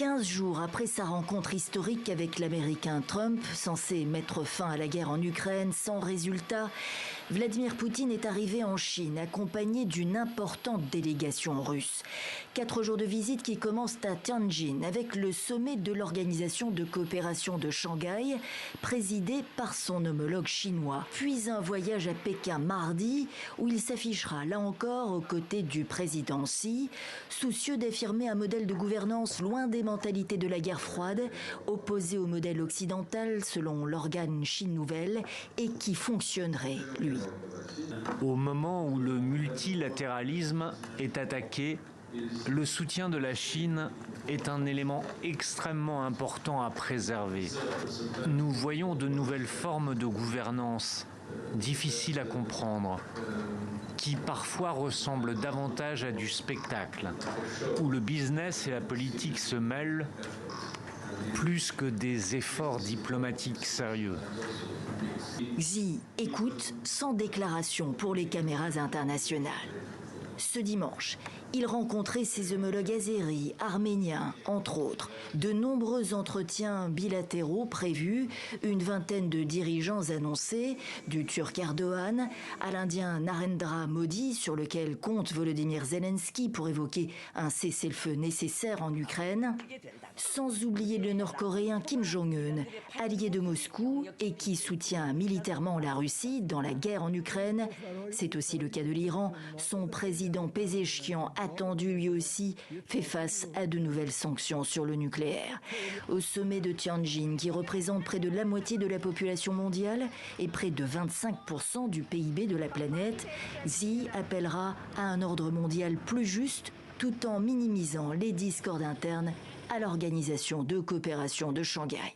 15 jours après sa rencontre historique avec l'Américain Trump, censé mettre fin à la guerre en Ukraine, sans résultat, Vladimir Poutine est arrivé en Chine, accompagné d'une importante délégation russe. 4 jours de visite qui commencent à Tianjin, avec le sommet de l'Organisation de coopération de Shanghai, présidé par son homologue chinois. Puis un voyage à Pékin mardi, où il s'affichera là encore aux côtés du président Xi, soucieux d'affirmer un modèle de gouvernance loin des mentalités de la guerre froide, opposé au modèle occidental selon l'organe Chine Nouvelle, et qui fonctionnerait, lui. Au moment où le multilatéralisme est attaqué, le soutien de la Chine est un élément extrêmement important à préserver. Nous voyons de nouvelles formes de gouvernance, difficiles à comprendre, qui parfois ressemblent davantage à du spectacle, où le business et la politique se mêlent plus que des efforts diplomatiques sérieux. Xi écoute sans déclaration pour les caméras internationales. Ce dimanche, il rencontrait ses homologues azéris, arméniens, entre autres. De nombreux entretiens bilatéraux prévus, une vingtaine de dirigeants annoncés, du Turc Erdogan à l'Indien Narendra Modi, sur lequel compte Volodymyr Zelensky pour évoquer un cessez-le-feu nécessaire en Ukraine, sans oublier le Nord-Coréen Kim Jong-un, allié de Moscou et qui soutient militairement la Russie dans la guerre en Ukraine. C'est aussi le cas de l'Iran, son président Pezeshkian, attendu lui aussi, fait face à de nouvelles sanctions sur le nucléaire. Au sommet de Tianjin, qui représente près de la moitié de la population mondiale et près de 25% du PIB de la planète, Xi appellera à un ordre mondial plus juste, tout en minimisant les discordes internes à l'Organisation de coopération de Shanghai.